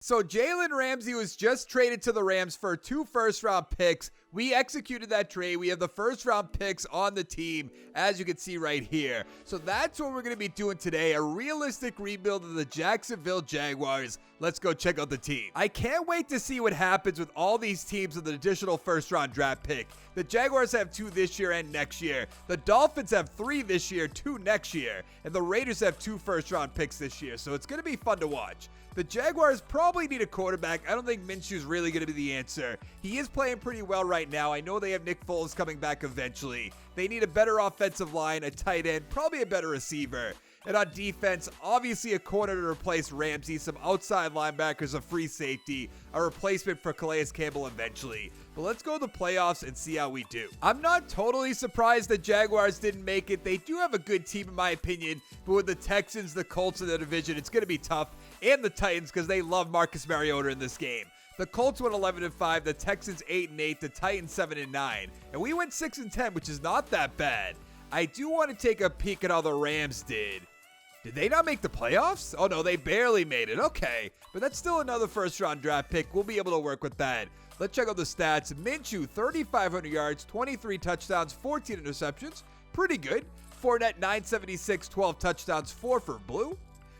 So Jalen Ramsey was just traded to the Rams for 2 first-round picks. We executed that trade. We have the first-round picks on the team, as you can see right here. So that's what we're going to be doing today, a realistic rebuild of the Jacksonville Jaguars. Let's go check out the team. I can't wait to see what happens with all these teams with an additional first-round draft pick. The Jaguars have 2 this year and next year. The Dolphins have 3 this year, 2 next year. And the Raiders have 2 first-round picks this year. So it's going to be fun to watch. The Jaguars probably need a quarterback. I don't think Minshew's really going to be the answer. He is playing pretty well right now. I know they have Nick Foles coming back eventually. They need a better offensive line, a tight end, probably a better receiver. And on defense, obviously a corner to replace Ramsey, some outside linebackers, a free safety, a replacement for Calais Campbell eventually. But let's go to the playoffs and see how we do. I'm not totally surprised the Jaguars didn't make it. They do have a good team in my opinion, but with the Texans, the Colts in the division, it's going to be tough. And the Titans because they love Marcus Mariota in this game. The Colts went 11-5, the Texans 8-8, the Titans 7-9, and we went 6-10, which is not that bad. I do want to take a peek at how the Rams did. Did they not make the playoffs? Oh no, they barely made it. Okay, but that's still another first-round draft pick. We'll be able to work with that. Let's check out the stats. Minshew, 3,500 yards, 23 touchdowns, 14 interceptions. Pretty good. Fournette, 976, 12 touchdowns, 4 for Blue.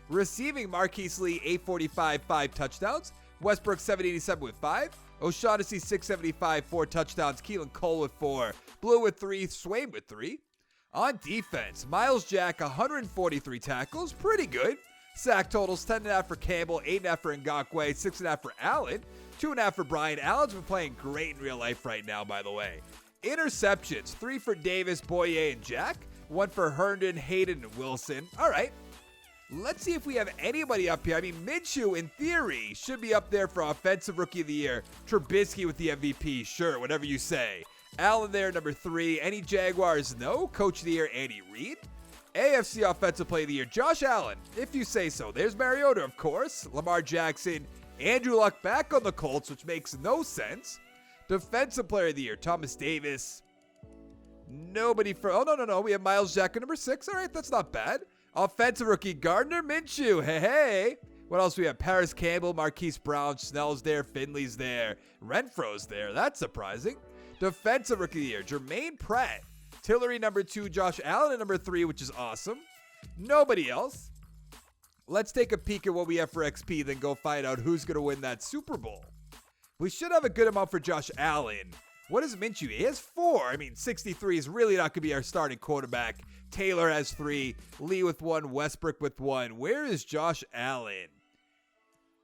Receiving, Marquise Lee, 845, 5 touchdowns. Westbrook, 787 with 5. O'Shaughnessy, 675, 4 touchdowns. Keelan Cole with 4. Blue with 3. Swain with 3. On defense, Miles Jack, 143 tackles. Pretty good. Sack totals, 10.5 for Campbell, 8.5 for Ngakoue, 6.5 for Allen, 2.5 for Bryan. Allen's been playing great in real life right now, by the way. Interceptions, 3 for Davis, Boye, and Jack. 1 for Herndon, Hayden, and Wilson. All right. Let's see if we have anybody up here. I mean, Minshew, in theory, should be up there for Offensive Rookie of the Year. Trubisky with the MVP. Sure, whatever you say. Allen there, number 3. Any Jaguars? No. Coach of the Year, Andy Reid. AFC Offensive Player of the Year, Josh Allen, if you say so. There's Mariota, of course. Lamar Jackson. Andrew Luck back on the Colts, which makes no sense. Defensive Player of the Year, Thomas Davis. Nobody for... Oh, no. We have Miles Jack at number 6. All right, that's not bad. Offensive Rookie, Gardner Minshew. Hey. What else we have? Paris Campbell, Marquise Brown, Snell's there, Finley's there, Renfro's there. That's surprising. Defensive Rookie of the Year, Jermaine Pratt. Tillery, number 2. Josh Allen at number 3, which is awesome. Nobody else. Let's take a peek at what we have for XP, then go find out who's going to win that Super Bowl. We should have a good amount for Josh Allen. What is Minshew? He has 4. I mean, 63 is really not going to be our starting quarterback. Taylor has 3. Lee with 1. Westbrook with 1. Where is Josh Allen?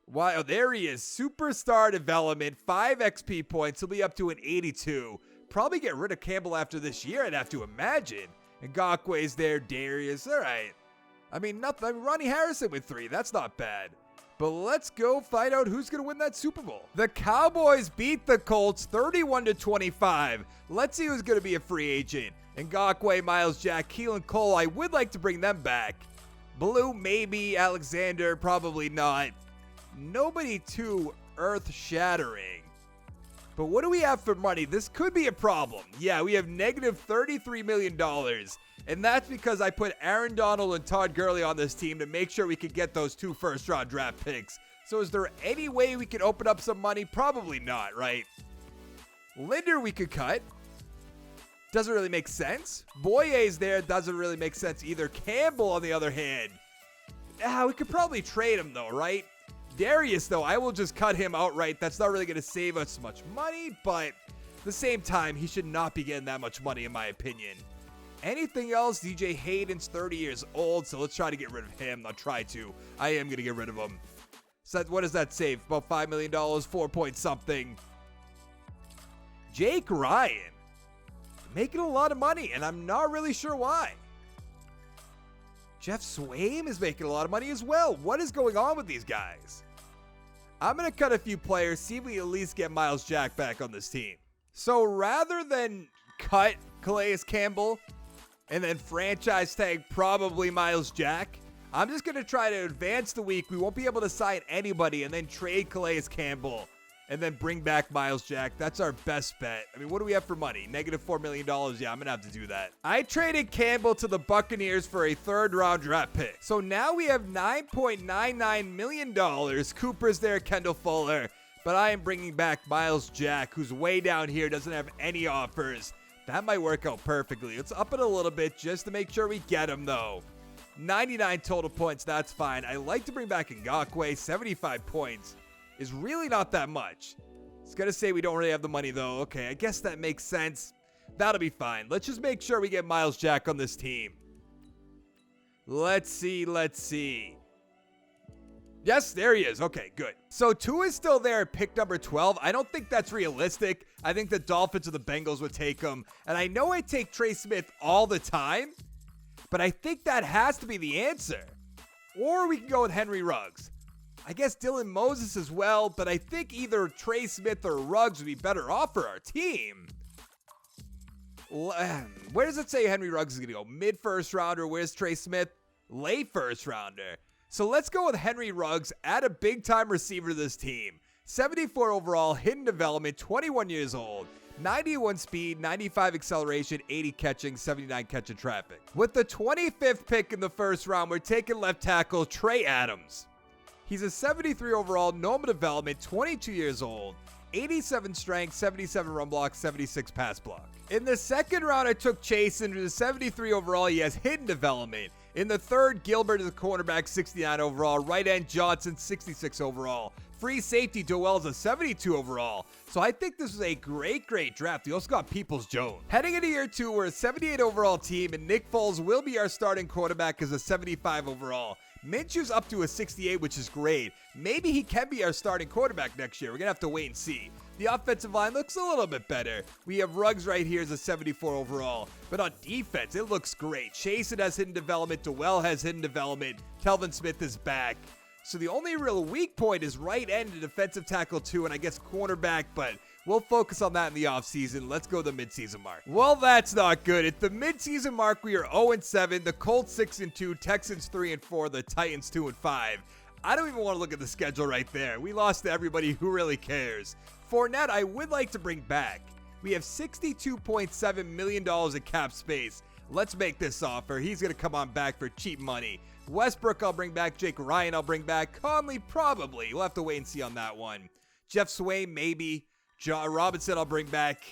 Wow, there he is. Superstar development. 5 XP points. He'll be up to an 82. Probably get rid of Campbell after this year, I'd have to imagine. And Ngakoue's there. Darius. All right. I mean, nothing. I mean, Ronnie Harrison with 3. That's not bad. But let's go find out who's going to win that Super Bowl. The Cowboys beat the Colts 31-25. Let's see who's going to be a free agent. Ngakoue, Miles Jack, Keelan Cole. I would like to bring them back. Blue, maybe. Alexander, probably not. Nobody too earth-shattering. But what do we have for money? This could be a problem. Yeah, we have negative $33 million. And that's because I put Aaron Donald and Todd Gurley on this team to make sure we could get those 2 first-round draft picks. So is there any way we could open up some money? Probably not, right? Linder we could cut. Doesn't really make sense. Boye's there. Doesn't really make sense either. Campbell, on the other hand. We could probably trade him, though, right? Darius, though, I will just cut him outright. That's not really going to save us much money, but at the same time, he should not be getting that much money, in my opinion. Anything else? DJ Hayden's 30 years old, so let's try to get rid of him. Not try to. I am going to get rid of him. So what does that save? About $5 million, 4 point something. Jake Ryan. Making a lot of money, and I'm not really sure why. Jeff Swaim is making a lot of money as well. What is going on with these guys? I'm going to cut a few players, see if we at least get Miles Jack back on this team. So rather than cut Calais Campbell and then franchise tag probably Miles Jack, I'm just going to try to advance the week. We won't be able to sign anybody and then trade Calais Campbell. and then bring back Myles Jack. That's our best bet. I mean, what do we have for money? -$4 million. Yeah, I'm going to have to do that. I traded Campbell to the Buccaneers for a 3rd-round draft pick. So now we have $9.99 million. Cooper's there, Kendall Fuller. But I am bringing back Myles Jack, who's way down here, doesn't have any offers. That might work out perfectly. Let's up it a little bit just to make sure we get him, though. 99 total points, that's fine. I like to bring back Ngakoue. 75 points is really not that much. It's going to say we don't really have the money, though. Okay, I guess that makes sense. That'll be fine. Let's just make sure we get Myles Jack on this team. Let's see. Yes, there he is. Okay, good. So Tua is still there at pick number 12. I don't think that's realistic. I think the Dolphins or the Bengals would take him. And I know I take Trey Smith all the time, but I think that has to be the answer. Or we can go with Henry Ruggs. I guess Dylan Moses as well, but I think either Trey Smith or Ruggs would be better off for our team. Where does it say Henry Ruggs is going to go? Mid-first rounder. Where's Trey Smith? Late first rounder. So let's go with Henry Ruggs, add a big-time receiver to this team. 74 overall, hidden development, 21 years old. 91 speed, 95 acceleration, 80 catching, 79 catching traffic. With the 25th pick in the first round, we're taking left tackle Trey Adams. He's a 73 overall, normal development, 22 years old. 87 strength, 77 run block, 76 pass block. In the second round, I took Chasen, who's a 73 overall. He has hidden development. In the third, Gilbert is a cornerback, 69 overall. Right end, Johnson, 66 overall. Free safety, Doell is a 72 overall. So I think this is a great draft. We also got Peoples-Jones. Heading into year 2, we're a 78 overall team, and Nick Foles will be our starting quarterback as a 75 overall. Minshew's up to a 68, which is great. Maybe he can be our starting quarterback next year. We're going to have to wait and see. The offensive line looks a little bit better. We have Ruggs right here as a 74 overall. But on defense, it looks great. Chasen has hidden development. Doell has hidden development. Telvin Smith is back. So the only real weak point is right end and defensive tackle 2, and I guess cornerback, but we'll focus on that in the offseason. Let's go to the midseason mark. Well, that's not good. At the midseason mark, we are 0-7. The Colts 6-2. Texans 3-4. The Titans 2-5. I don't even want to look at the schedule right there. We lost to everybody. Who really cares? Fournette, I would like to bring back. We have $62.7 million in cap space. Let's make this offer. He's going to come on back for cheap money. Westbrook, I'll bring back. Jake Ryan, I'll bring back. Conley, probably. We'll have to wait and see on that one. Jeff Swain, maybe. John Robinson, I'll bring back.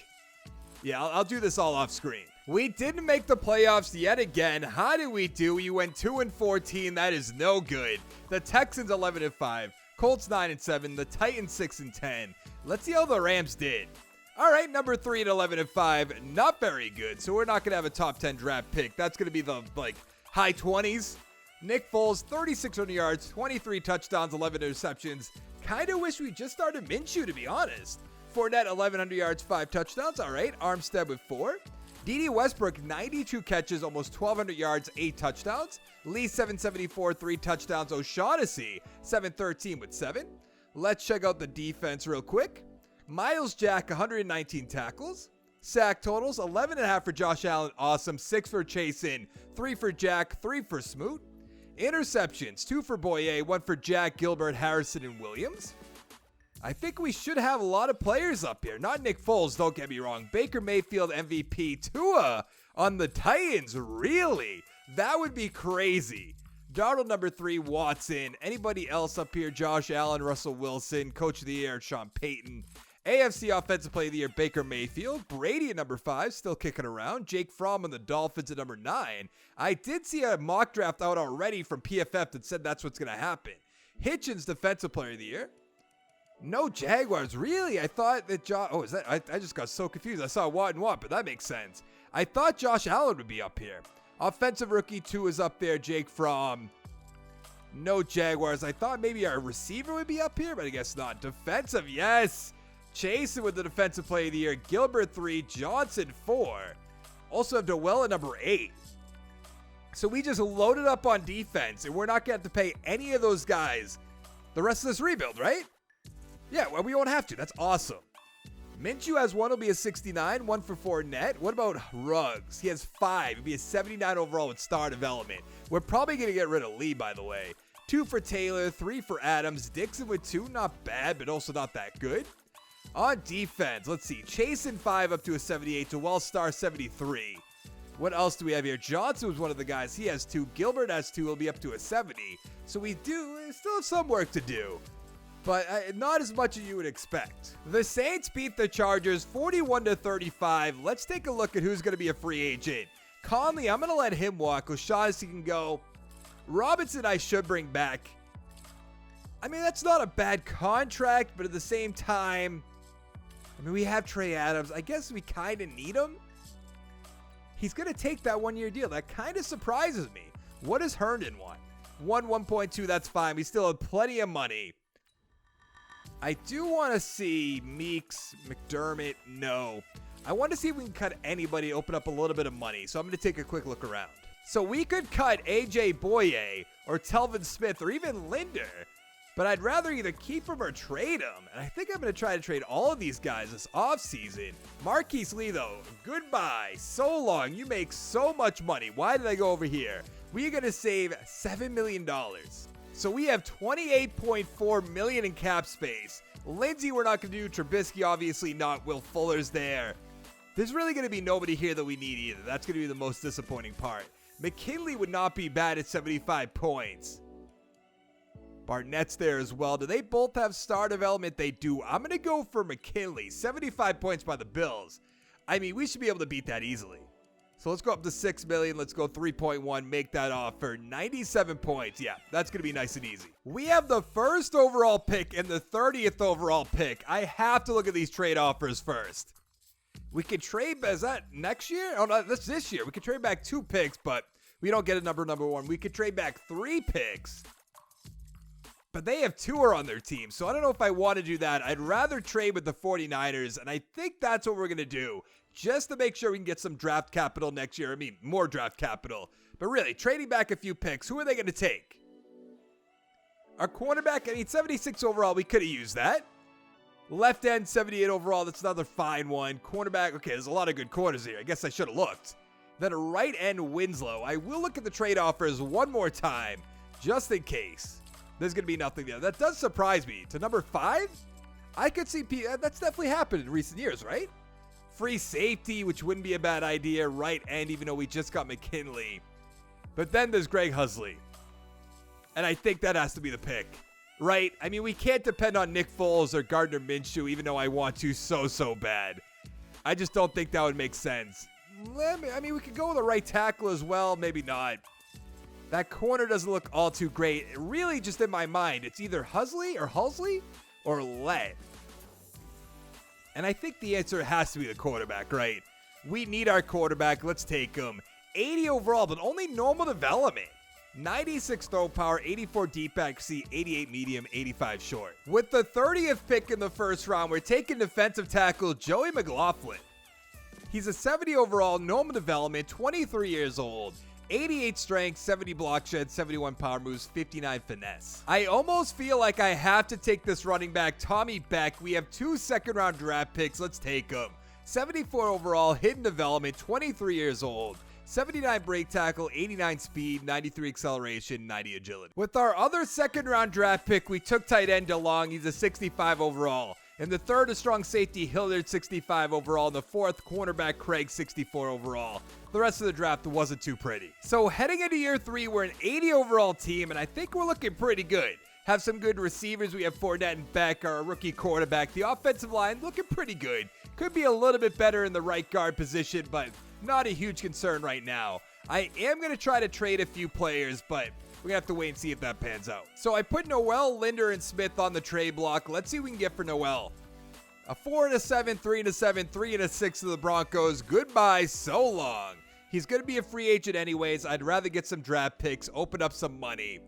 Yeah, I'll do this all off screen. We didn't make the playoffs yet again. How did we do? We went 2-14. That is no good. The Texans 11-5. Colts 9-7. The Titans 6-10. Let's see how the Rams did. All right, number 3 at 11-5. Not very good. So we're not going to have a top 10 draft pick. That's going to be the high 20s. Nick Foles, 3,600 yards, 23 touchdowns, 11 interceptions. Kind of wish we just started Minshew, to be honest. Fournette, 1,100 yards, 5 touchdowns. All right, Armstead with 4. D.D. Westbrook, 92 catches, almost 1,200 yards, 8 touchdowns. Lee, 774, 3 touchdowns. O'Shaughnessy, 713 with 7. Let's check out the defense real quick. Myles Jack, 119 tackles. Sack totals, 11.5 for Josh Allen, awesome. 6 for Chasen, 3 for Jack, 3 for Smoot. Interceptions, 2 for Boye, 1 for Jack, Gilbert, Harrison, and Williams. I think we should have a lot of players up here. Not Nick Foles, don't get me wrong. Baker Mayfield, MVP. Tua on the Titans, really? That would be crazy. Darnold, number 3, Watson. Anybody else up here? Josh Allen, Russell Wilson, Coach of the Year, Sean Payton. AFC Offensive Player of the Year, Baker Mayfield. Brady at number 5, still kicking around. Jake Fromm on the Dolphins at number 9. I did see a mock draft out already from PFF that said that's what's going to happen. Hitchens, Defensive Player of the Year. No Jaguars, really? I thought that I just got so confused. I saw Watt and Watt, but that makes sense. I thought Josh Allen would be up here. Offensive Rookie 2 is up there, Jake Fromm. No Jaguars. I thought maybe our receiver would be up here, but I guess not. Defensive, yes. Chasen with the Defensive Player of the Year. Gilbert 3, Johnson 4. Also have Doell at number 8. So we just loaded up on defense, and we're not going to have to pay any of those guys the rest of this rebuild, right? Yeah, well, we won't have to. That's awesome. Minshew has 1, will be a 69, 1 for 4 net. What about Ruggs? He has 5. He'll be a 79 overall with star development. We're probably going to get rid of Lee, by the way. 2 for Taylor, 3 for Adams. Dixon with 2, not bad, but also not that good. On defense, let's see. Chasen 5 up to a 78 to Wellstar 73. What else do we have here? Johnson was one of the guys. He has 2. Gilbert has 2. He'll be up to a 70. So we still have some work to do, but not as much as you would expect. The Saints beat the Chargers 41-35. Let's take a look at who's going to be a free agent. Conley, I'm going to let him walk. O'Shaughnessy can go. Robinson, I should bring back. I mean, that's not a bad contract, but at the same time, I mean, we have Trey Adams. I guess we kind of need him. He's going to take that 1-year deal. That kind of surprises me. What does Herndon want? 1.2, that's fine. We still have plenty of money. I do want to see Meeks, McDermott, no. I want to see if we can cut anybody, open up a little bit of money. So I'm going to take a quick look around. So we could cut AJ Boye or Telvin Smith or even Linder. But I'd rather either keep him or trade him. And I think I'm going to try to trade all of these guys this offseason. Marquise Lee, though, goodbye. So long. You make so much money. Why did I go over here? We are going to save $7 million. So we have $28.4 million in cap space. Lindsey, we're not going to do. Trubisky, obviously not. Will Fuller's there. There's really going to be nobody here that we need either. That's going to be the most disappointing part. McKinley would not be bad at 75 points. Barnett's there as well. Do they both have star development? They do. I'm going to go for McKinley. 75 points by the Bills. I mean, we should be able to beat that easily. So let's go up to $6 million. Let's go 3.1. Make that offer. 97 points. Yeah, that's going to be nice and easy. We have the first overall pick and the 30th overall pick. I have to look at these trade offers first. We could trade, is that next year? Oh, no, that's this year. We could trade back 2 picks, but we don't get a number 1. We could trade back 3 picks. But they have 2 on their team, so I don't know if I want to do that. I'd rather trade with the 49ers, and I think that's what we're going to do, just to make sure we can get some draft capital next year. I mean, more draft capital. But really, trading back a few picks, who are they going to take? Our cornerback, I mean, 76 overall, we could have used that. Left end, 78 overall, that's another fine one. Cornerback, okay, there's a lot of good corners here. I guess I should have looked. Then a right end, Winslow. I will look at the trade offers one more time, just in case. There's going to be nothing there. That does surprise me. To number 5, I could see that's definitely happened in recent years, right? Free safety, which wouldn't be a bad idea. Right end, even though we just got McKinley. But then there's Greg Husley. And I think that has to be the pick, right? I mean, we can't depend on Nick Foles or Gardner Minshew, even though I want to so bad. I just don't think that would make sense. I mean, we could go with a right tackle as well. Maybe not. That corner doesn't look all too great. Really, just in my mind, it's either Husley or Lett. And I think the answer has to be the quarterback, right? We need our quarterback. Let's take him. 80 overall, but only normal development. 96 throw power, 84 deep accuracy, 88 medium, 85 short. With the 30th pick in the first round, we're taking defensive tackle Joey McLaughlin. He's a 70 overall, normal development, 23 years old. 88 strength, 70 block shed, 71 power moves, 59 finesse. I almost feel like I have to take this running back, Tommy Beck. We have 2 second-round draft picks. Let's take him. 74 overall, hidden development, 23 years old. 79 break tackle, 89 speed, 93 acceleration, 90 agility. With our other second-round draft pick, we took tight end DeLong. He's a 65 overall. In the third, a strong safety, Hilliard, 65 overall. In the fourth, cornerback Craig, 64 overall. The rest of the draft wasn't too pretty. So heading into year 3, we're an 80 overall team, and I think we're looking pretty good. Have some good receivers. We have Fournette and Beck, our rookie quarterback. The offensive line looking pretty good. Could be a little bit better in the right guard position, but not a huge concern right now. I am going to try to trade a few players, but we're going to have to wait and see if that pans out. So I put Noel, Linder, and Smith on the trade block. Let's see what we can get for Noel. A 4 and a 7, 3 and a 7, 3 and a 6 to the Broncos. Goodbye so long. He's going to be a free agent anyways. I'd rather get some draft picks, open up some money.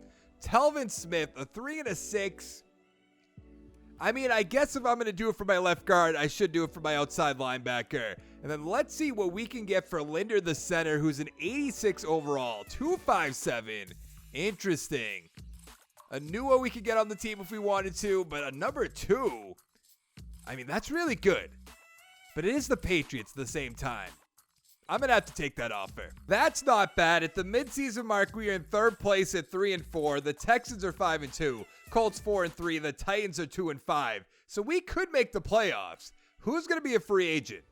Telvin Smith, a 3 and a 6. I mean, I guess if I'm going to do it for my left guard, I should do it for my outside linebacker. And then let's see what we can get for Linder, the center, who's an 86 overall, 257. Interesting. A new one we could get on the team if we wanted to, but a number 2, I mean, that's really good. But it is the Patriots at the same time. I'm going to have to take that offer. That's not bad. At the midseason mark, we are in third place at 3-4. The Texans are 5-2. Colts 4-3. The Titans are 2-5. So we could make the playoffs. Who's going to be a free agent?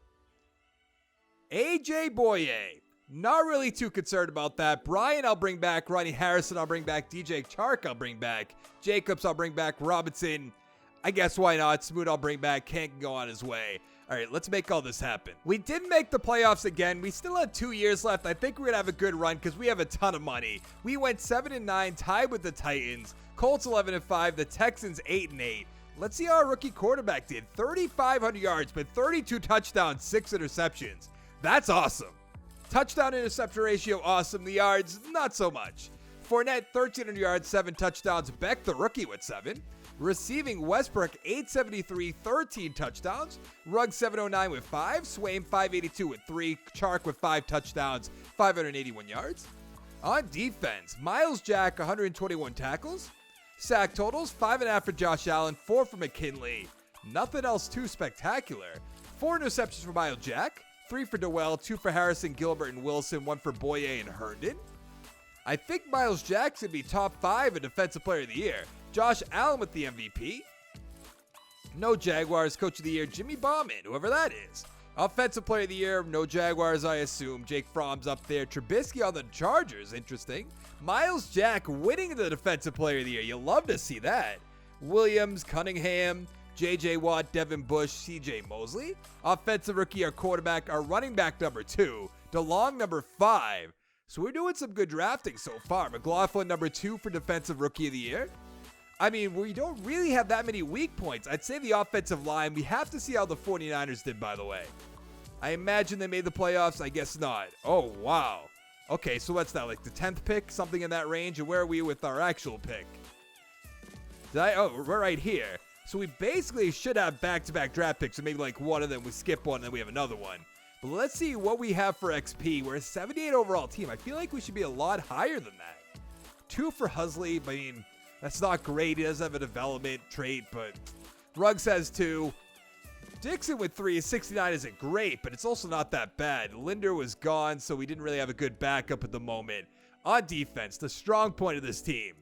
AJ Boye. Not really too concerned about that. Brian, I'll bring back. Ronnie Harrison, I'll bring back. DJ Chark, I'll bring back. Jacobs, I'll bring back. Robinson, I guess why not? Smoot, I'll bring back. Kent can go on his way. All right, let's make all this happen. We didn't make the playoffs again. We still had 2 years left. I think we're going to have a good run because we have a ton of money. We went 7-9, tied with the Titans. Colts 11-5, the Texans 8-8. Let's see how our rookie quarterback did. 3,500 yards, but 32 touchdowns, 6 interceptions. That's awesome. Touchdown interception ratio, awesome. The yards, not so much. Fournette, 1,300 yards, 7 touchdowns. Beck, the rookie, with 7. Receiving, Westbrook, 873, 13 touchdowns. Ruggs, 709 with 5. Swaim, 582 with 3. Chark with 5 touchdowns, 581 yards. On defense, Miles Jack, 121 tackles. Sack totals, 5.5 for Josh Allen, 4 for McKinley. Nothing else too spectacular. 4 interceptions for Miles Jack. 3 for Dowell, 2 for Harrison, Gilbert, and Wilson, 1 for Boye and Herndon. I think Miles Jack's going to be top 5 in Defensive Player of the Year. Josh Allen with the MVP. No Jaguars. Coach of the Year, Jimmy Bauman, whoever that is. Offensive Player of the Year, no Jaguars, I assume. Jake Fromm's up there. Trubisky on the Chargers, interesting. Miles Jack winning the Defensive Player of the Year. You'll love to see that. Williams, Cunningham, J.J. Watt, Devin Bush, C.J. Mosley. Offensive Rookie, our quarterback, our running back number 2. DeLong number 5. So we're doing some good drafting so far. McLaughlin number 2 for Defensive Rookie of the Year. I mean, we don't really have that many weak points. I'd say the offensive line. We have to see how the 49ers did, by the way. I imagine they made the playoffs. I guess not. Oh, wow. Okay, so what's that, like the 10th pick? Something in that range? And where are we with our actual pick? Oh, we're right here. So we basically should have back-to-back draft picks. So maybe like one of them, we skip one, and then we have another one. But let's see what we have for XP. We're a 78 overall team. I feel like we should be a lot higher than that. 2 for Husley. I mean, that's not great. He doesn't have a development trait, but Ruggs has 2. Dixon with 3. 69 isn't great, but it's also not that bad. Linder was gone, so we didn't really have a good backup at the moment. On defense, the strong point of this team.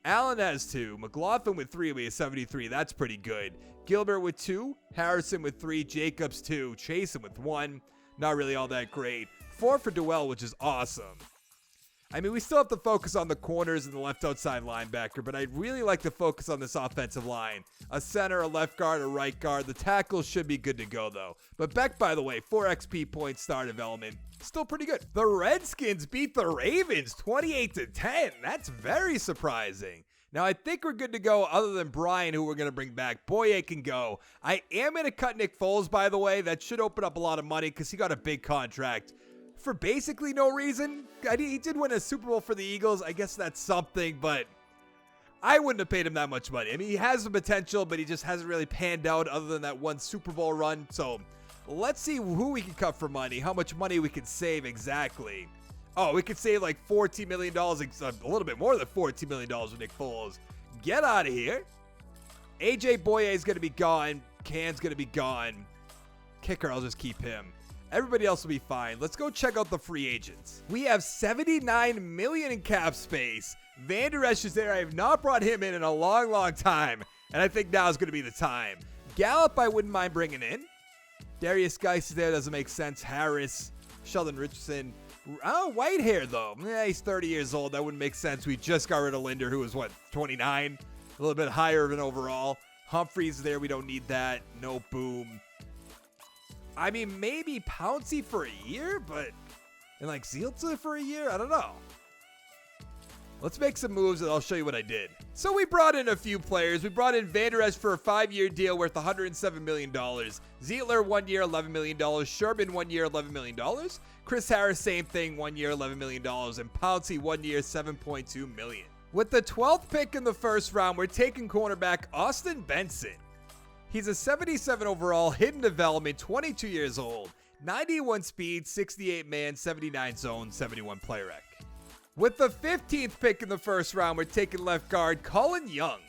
Allen has 2. McLaughlin with 3. We have 73. That's pretty good. Gilbert with 2. Harrison with 3. Jacobs 2. Chasen with 1. Not really all that great. 4 for Dowell, which is awesome. I mean, we still have to focus on the corners and the left outside linebacker, but I'd really like to focus on this offensive line. A center, a left guard, a right guard. The tackles should be good to go, though. But Beck, by the way, 4 XP points star development. Still pretty good. The Redskins beat the Ravens 28-10. That's very surprising. Now, I think we're good to go other than Brian, who we're going to bring back. Boye can go. I am going to cut Nick Foles, by the way. That should open up a lot of money because he got a big contract for basically no reason. He did win a Super Bowl for the Eagles. I guess that's something, but I wouldn't have paid him that much money. I mean, he has the potential, but he just hasn't really panned out other than that one Super Bowl run. So let's see who we can cut for money, how much money we can save exactly. Oh, we could save like $14 million, a little bit more than $14 million with Nick Foles. Get out of here. AJ Boye is going to be gone. Can's going to be gone. Kicker, I'll just keep him. Everybody else will be fine. Let's go check out the free agents. We have $79 million in cap space. Van Der Esch is there. I have not brought him in a long, long time, and I think now is going to be the time. Gallup, I wouldn't mind bringing in. Darius Geis is there. Doesn't make sense. Harris, Sheldon Richardson. Oh, white hair, though. He's 30 years old. That wouldn't make sense. We just got rid of Linder, who was, 29? A little bit higher of an overall. Humphreys there. We don't need that. No Boom. I mean, maybe Pouncey for a year, but... And, Zieltza for a year? I don't know. Let's make some moves, and I'll show you what I did. So we brought in a few players. We brought in Van Der Esch for a 5-year deal worth $107 million. Zietler, 1 year, $11 million. Sherman, 1 year, $11 million. Chris Harris, same thing, 1 year, $11 million. And Pouncey, 1 year, $7.2 million. With the 12th pick in the first round, we're taking cornerback Austin Benson. He's a 77 overall, hidden development, 22 years old. 91 speed, 68 man, 79 zone, 71 play rec. With the 15th pick in the first round, we're taking left guard Colin Young.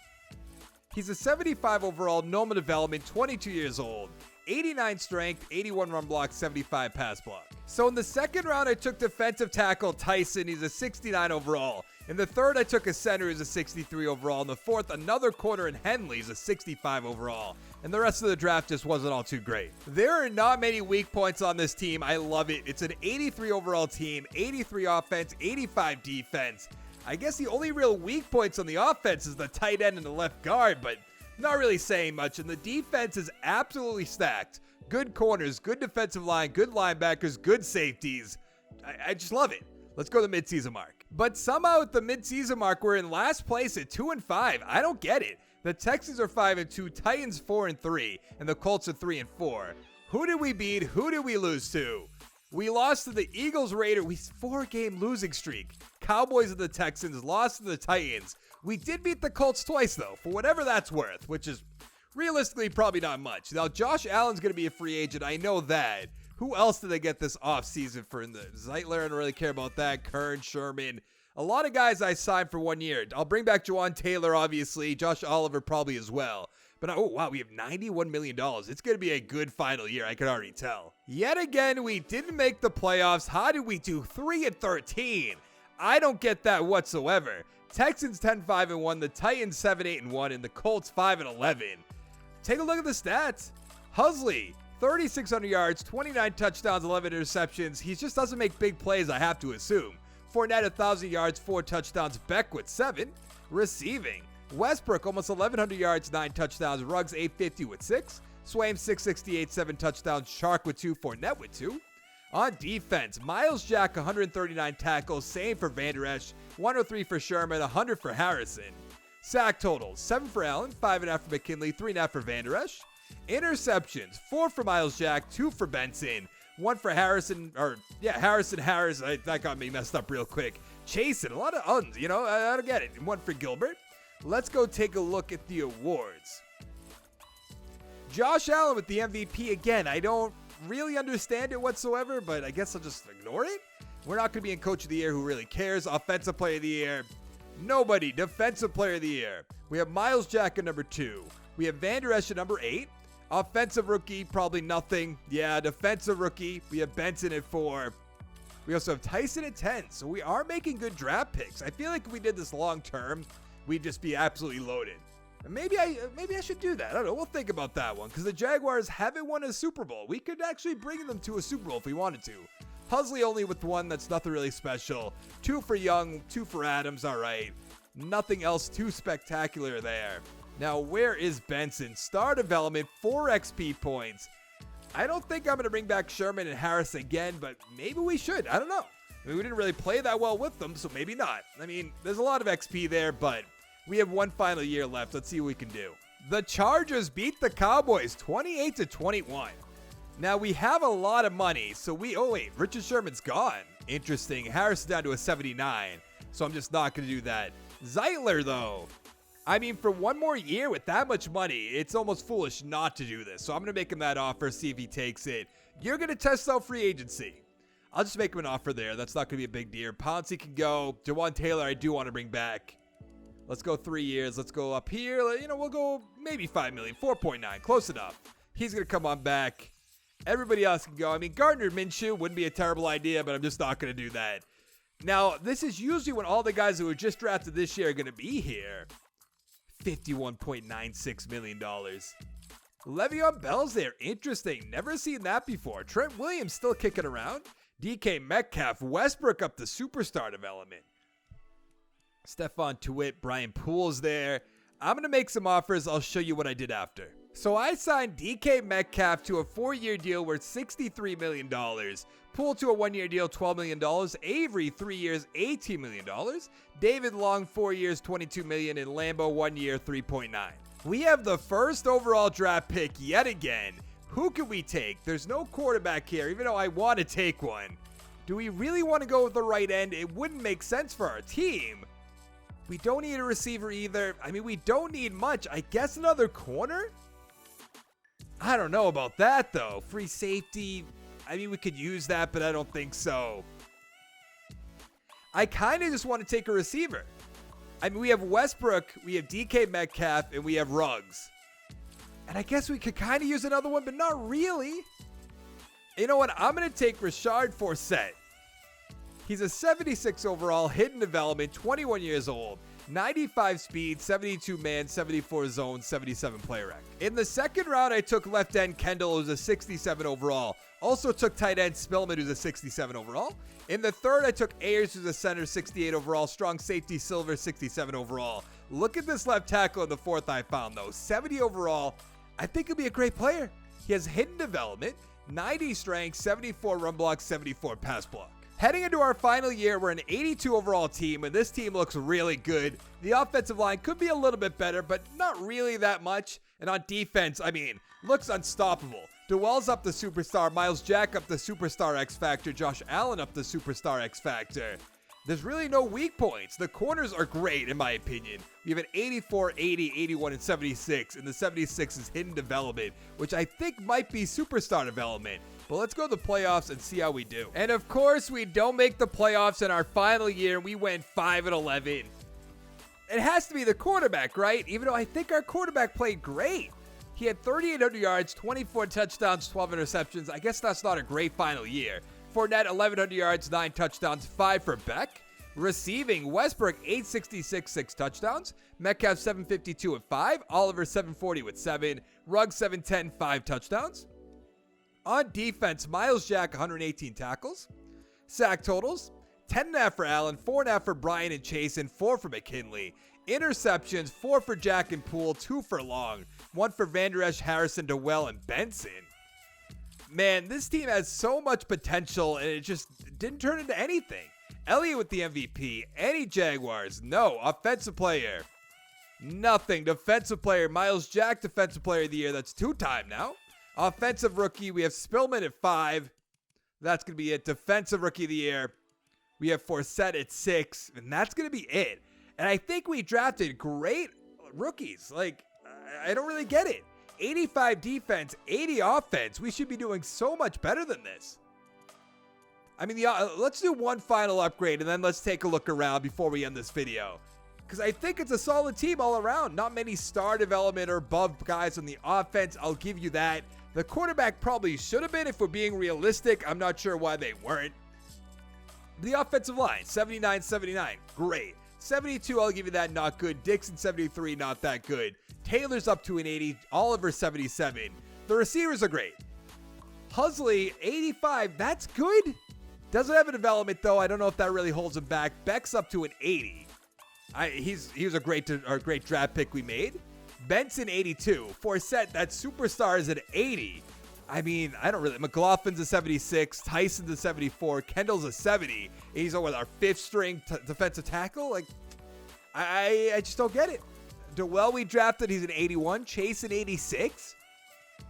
He's a 75 overall, normal development, 22 years old. 89 strength, 81 run block, 75 pass block. So in the second round, I took defensive tackle Tyson. He's a 69 overall. In the third, I took a center who's a 63 overall. In the fourth, another corner in Henley's a 65 overall. And the rest of the draft just wasn't all too great. There are not many weak points on this team. I love it. It's an 83 overall team, 83 offense, 85 defense. I guess the only real weak points on the offense is the tight end and the left guard, but not really saying much. And the defense is absolutely stacked. Good corners, good defensive line, good linebackers, good safeties. I just love it. Let's go to the midseason mark. But somehow at the midseason mark, we're in last place at 2-5. I don't get it. The Texans are 5-2, Titans 4-3, and the Colts are 3-4. Who did we beat? Who did we lose to? We lost to the Eagles, Raiders. We 4-game losing streak. Cowboys and the Texans lost to the Titans. We did beat the Colts twice, though, for whatever that's worth, which is realistically probably not much. Now, Josh Allen's going to be a free agent. I know that. Who else did they get this offseason for? In the Zeitler, I don't really care about that. Kern, Sherman. A lot of guys I signed for 1 year. I'll bring back Jawan Taylor, obviously. Josh Oliver probably as well. But, oh, wow, we have $91 million. It's going to be a good final year, I can already tell. Yet again, we didn't make the playoffs. How did we do 3-13? I don't get that whatsoever. Texans 10-5-1, the Titans 7-8-1, and the Colts 5-11. Take a look at the stats. Husley, 3,600 yards, 29 touchdowns, 11 interceptions. He just doesn't make big plays, I have to assume. Fournette, 1,000 yards, 4 touchdowns. Beck with 7. Receiving. Westbrook, almost 1,100 yards, 9 touchdowns. Ruggs, 850 with 6. Swaim, 668, 7 touchdowns. Shark with 2. Fournette with 2. On defense, Miles Jack, 139 tackles. Same for Van Der Esch. 103 for Sherman, 100 for Harrison. Sack totals, 7 for Allen, 5.5 for McKinley, 3.5 for Van Der Esch. Interceptions, 4 for Miles Jack, 2 for Benson. 1 for Harrison, Harris. That got me messed up real quick. Chasing, a lot of uns, I don't get it. And 1 for Gilbert. Let's go take a look at the awards. Josh Allen with the MVP again. I don't really understand it whatsoever, but I guess I'll just ignore it. We're not going to be in Coach of the Year. Who really cares? Offensive Player of the Year. Nobody. Defensive Player of the Year. We have Miles Jack at number 2. We have Van Der Esch at number 8. Offensive Rookie, probably nothing. Yeah, Defensive Rookie. We have Benson at 4. We also have Tyson at 10. So we are making good draft picks. I feel like if we did this long term, we'd just be absolutely loaded. And maybe I should do that. I don't know. We'll think about that one because the Jaguars haven't won a Super Bowl. We could actually bring them to a Super Bowl if we wanted to. Husley only with 1. That's nothing really special. 2 for Young, 2 for Adams. All right. Nothing else too spectacular there. Now, where is Benson? Star development, 4 XP points. I don't think I'm going to bring back Sherman and Harris again, but maybe we should. I don't know. We didn't really play that well with them, so maybe not. There's a lot of XP there, but we have 1 final year left. Let's see what we can do. The Chargers beat the Cowboys 28-21. Now, we have a lot of money, so Richard Sherman's gone. Interesting. Harris is down to a 79, so I'm just not going to do that. Zeitler, though. For 1 more year with that much money, it's almost foolish not to do this. So I'm going to make him that offer, see if he takes it. You're going to test out free agency. I'll just make him an offer there. That's not going to be a big deal. Pouncey can go. Jawan Taylor, I do want to bring back. Let's go 3 years. Let's go up here. We'll go maybe $5 million, 4.9. Close enough. He's going to come on back. Everybody else can go. Gardner Minshew wouldn't be a terrible idea, but I'm just not going to do that. Now, this is usually when all the guys who were just drafted this year are going to be here. $51.96 million. Le'Veon Bell's there. Interesting. Never seen that before. Trent Williams still kicking around. DK Metcalf. Westbrook up to superstar development. Stephon Tuitt. Brian Poole's there. I'm going to make some offers. I'll show you what I did after. So I signed DK Metcalf to a 4-year deal worth $63 million. Poole to a 1-year deal, $12 million. Avery, 3 years, $18 million. David Long, 4 years, $22 million. And Lambo, 1 year, $3.9. We have the first overall draft pick yet again. Who can we take? There's no quarterback here, even though I want to take one. Do we really want to go with the right end? It wouldn't make sense for our team. We don't need a receiver either. We don't need much. I guess another corner? I don't know about that, though. Free safety. We could use that, but I don't think so. I kind of just want to take a receiver. We have Westbrook, we have DK Metcalf, and we have Ruggs. And I guess we could kind of use another one, but not really. You know what? I'm going to take Rashard Forsett. He's a 76 overall, hidden development, 21 years old, 95 speed, 72 man, 74 zone, 77 player rec. In the second round, I took left end Kendall, who's a 67 overall. Also took tight end Spillman, who's a 67 overall. In the third, I took Ayers, who's a center, 68 overall. Strong safety Silver, 67 overall. Look at this left tackle in the fourth I found, though. 70 overall. I think he'll be a great player. He has hidden development, 90 strength, 74 run block, 74 pass block. Heading into our final year, we're an 82 overall team, and this team looks really good. The offensive line could be a little bit better, but not really that much. And on defense, I mean, looks unstoppable. Dewell's up the superstar, Miles Jack up the superstar X Factor, Josh Allen up the superstar X Factor. There's really no weak points. The corners are great, in my opinion. We have an 84, 80, 81, and 76, and the 76 is hidden development, which I think might be superstar development. But let's go to the playoffs and see how we do. And of course, we don't make the playoffs in our final year. We went 5-11. It has to be the quarterback, right? Even though I think our quarterback played great. He had 3,800 yards, 24 touchdowns, 12 interceptions. I guess that's not a great final year. Fournette, 1,100 yards, 9 touchdowns, 5 for Beck. Receiving, Westbrook, 866, 6 touchdowns. Metcalf, 752 with 5. Oliver, 740 with 7. Ruggs, 710, 5 touchdowns. On defense, Miles Jack, 118 tackles. Sack totals, 10.5 for Allen, 4.5 for Bryan and Chase, and 4 for McKinley. Interceptions, 4 for Jack and Poole, 2 for Long, 1 for Van Der Esch, Harrison, Dewell, and Benson. Man, this team has so much potential, and it just didn't turn into anything. Elliott with the MVP. Any Jaguars? No. Offensive player? Nothing. Defensive player, Miles Jack, Defensive Player of the Year. That's 2-time now. Offensive rookie, we have Spillman at 5. That's going to be it. Defensive Rookie of the Year, we have Forsett at 6. And that's going to be it. And I think we drafted great rookies. Like, I don't really get it. 85 defense, 80 offense. We should be doing so much better than this. I mean, let's do one final upgrade, and then let's take a look around before we end this video. Because I think it's a solid team all around. Not many star development or above guys on the offense. I'll give you that. The quarterback probably should have been if we're being realistic. I'm not sure why they weren't. The offensive line, 79-79. Great. 72, I'll give you that. Not good. Dixon, 73. Not that good. Taylor's up to an 80. Oliver, 77. The receivers are great. Huxley, 85. That's good. Doesn't have a development, though. I don't know if that really holds him back. Beck's up to an 80. He was a great draft pick we made. Benson, 82. Forsett, that superstar, is at 80. I mean, I don't really. McLaughlin's a 76. Tyson's a 74. Kendall's a 70. He's with our 5th string defensive tackle. Like, I just don't get it. Dewell, we drafted. He's an 81. Chase, an 86.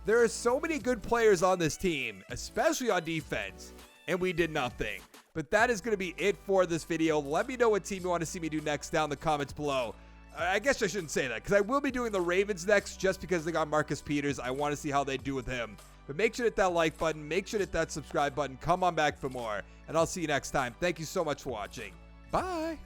There are so many good players on this team, especially on defense, and we did nothing. But that is going to be it for this video. Let me know what team you want to see me do next down in the comments below. I guess I shouldn't say that, because I will be doing the Ravens next just because they got Marcus Peters. I want to see how they do with him. But make sure to hit that like button. Make sure to hit that subscribe button. Come on back for more. And I'll see you next time. Thank you so much for watching. Bye.